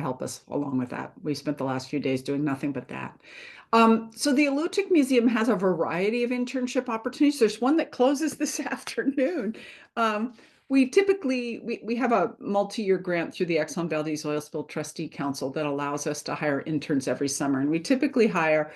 help us along with that. We spent the last few days doing nothing but that. So the Alutiiq Museum has a variety of internship opportunities. There's one that closes this afternoon. We have a multi-year grant through the Exxon Valdez Oil Spill Trustee Council that allows us to hire interns every summer. And we typically hire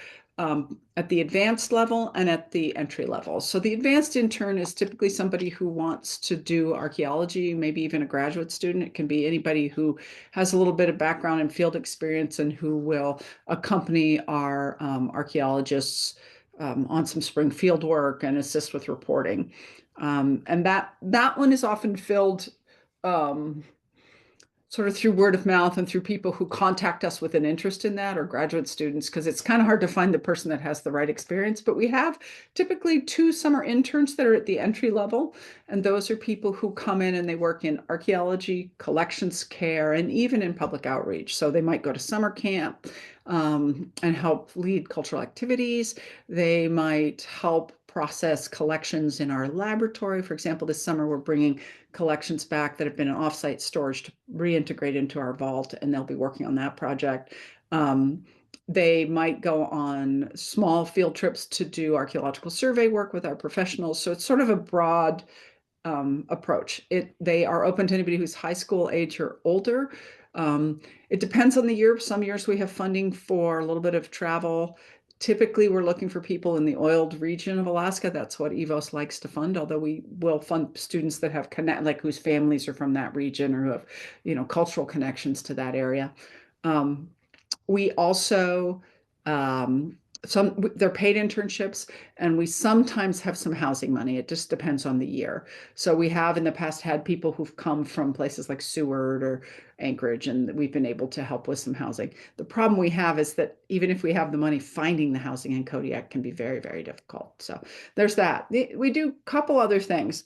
at the advanced level and at the entry level. So the advanced intern is typically somebody who wants to do archaeology, maybe even a graduate student. It can be anybody who has a little bit of background and field experience and who will accompany our archaeologists on some spring field work and assist with reporting. And that one is often filled sort of through word of mouth and through people who contact us with an interest in that, or graduate students, because it's kind of hard to find the person that has the right experience. But we have typically 2 summer interns that are at the entry level, and those are people who come in and they work in archaeology, collections care, and even in public outreach. So they might go to summer camp and help lead cultural activities. They might help process collections in our laboratory. For example, this summer we're bringing collections back that have been in offsite storage to reintegrate into our vault, and they'll be working on that project. They might go on small field trips to do archaeological survey work with our professionals. So it's sort of a broad approach. They are open to anybody who's high school age or older. It depends on the year. Some years we have funding for a little bit of travel. Typically, we're looking for people in the oiled region of Alaska. That's what EVOS likes to fund, although we will fund students that have like whose families are from that region or who have, cultural connections to that area. We also they're paid internships, and we sometimes have some housing money. It just depends on the year. So we have in the past had people who've come from places like Seward or Anchorage, and we've been able to help with some housing. The problem we have is that even if we have the money, finding the housing in Kodiak can be very, very difficult. So there's that. We do a couple other things,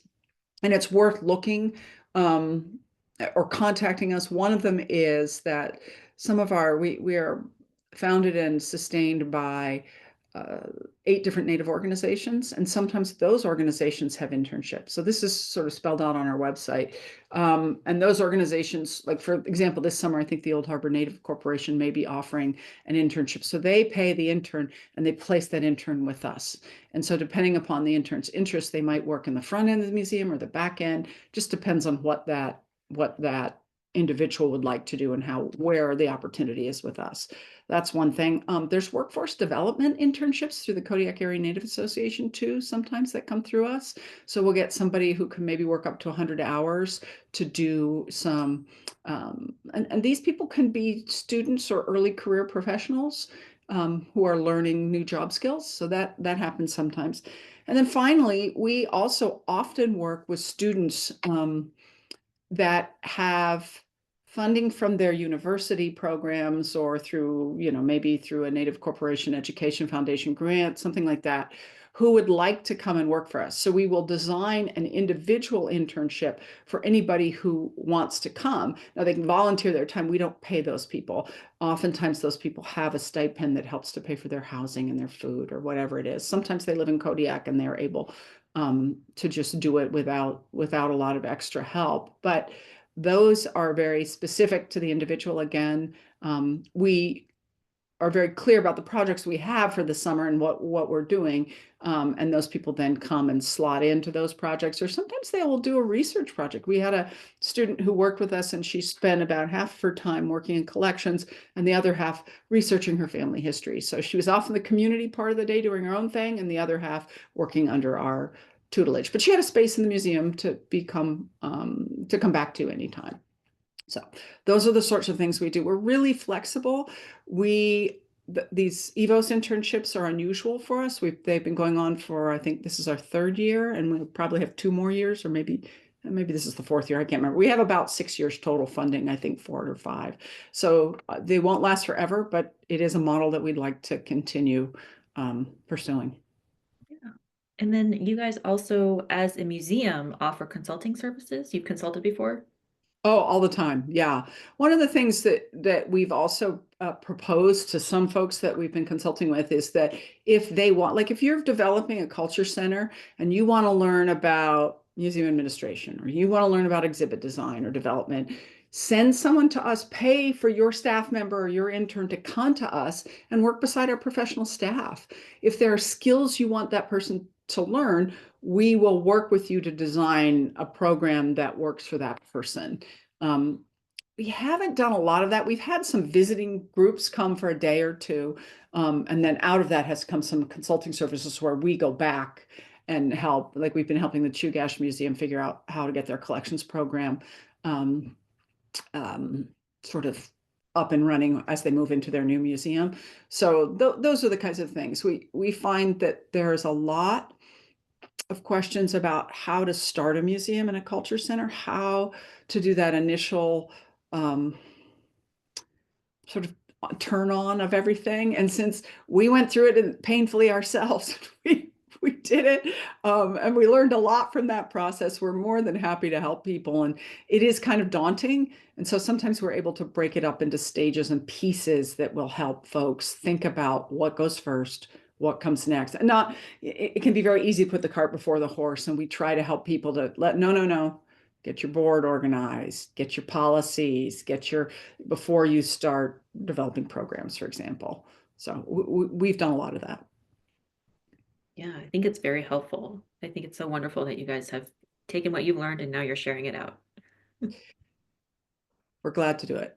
and it's worth looking or contacting us. One of them is that some of we are founded and sustained by 8 different Native organizations, and sometimes those organizations have internships. So this is sort of spelled out on our website. And those organizations, like for example, this summer, I think the Old Harbor Native Corporation may be offering an internship. So they pay the intern and they place that intern with us. And so depending upon the intern's interest, they might work in the front end of the museum or the back end. Just depends on what that individual would like to do and where the opportunity is with us. That's one thing. There's workforce development internships through the Kodiak Area Native Association too, sometimes that come through us. So we'll get somebody who can maybe work up to 100 hours to do some, and these people can be students or early career professionals who are learning new job skills. So that happens sometimes. And then finally, we also often work with students that have funding from their university programs or through, maybe through a Native Corporation Education Foundation grant, something like that, who would like to come and work for us. So we will design an individual internship for anybody who wants to come. Now they can volunteer their time. We don't pay those people. Oftentimes those people have a stipend that helps to pay for their housing and their food or whatever it is. Sometimes they live in Kodiak and they're able to just do it without a lot of extra help. But those are very specific to the individual. Again, we are very clear about the projects we have for the summer and what we're doing. And those people then come and slot into those projects, or sometimes they will do a research project. We had a student who worked with us and she spent about half of her time working in collections and the other half researching her family history. So she was off in the community part of the day doing her own thing and the other half working under our tutelage. But she had a space in the museum to come back to anytime. So those are the sorts of things we do. We're really flexible. These EVOS internships are unusual for us. They've been going on for, I think this is our 3rd year, and we'll probably have 2 more years, or maybe this is the 4th year. I can't remember. We have about 6 years total funding, I think 4 or 5. So they won't last forever, but it is a model that we'd like to continue pursuing. Yeah. And then you guys also, as a museum, offer consulting services. You've consulted before? Oh, all the time. Yeah. One of the things that we've also proposed to some folks that we've been consulting with is that if they want, like if you're developing a culture center and you want to learn about museum administration, or you want to learn about exhibit design or development, send someone to us, pay for your staff member or your intern to come to us and work beside our professional staff. If there are skills you want that person to learn, we will work with you to design a program that works for that person. Um, we haven't done a lot of that. We've had some visiting groups come for a day or two. And then out of that has come some consulting services where we go back and help. Like we've been helping the Chugach Museum figure out how to get their collections program um, um, sort of up and running as they move into their new museum. So those are the kinds of things. We find that there's a lot of questions about how to start a museum and a culture center, how to do that initial sort of turn on of everything. And since we went through it painfully ourselves, we did it, and we learned a lot from that process. We're more than happy to help people, and it is kind of daunting. And so sometimes we're able to break it up into stages and pieces that will help folks think about what goes first, what comes next. And not, it can be very easy to put the cart before the horse. And we try to help people to no, no, no, get your board organized, get your policies, before you start developing programs, for example. So we've done a lot of that. Yeah, I think it's very helpful. I think it's so wonderful that you guys have taken what you've learned and now you're sharing it out. We're glad to do it.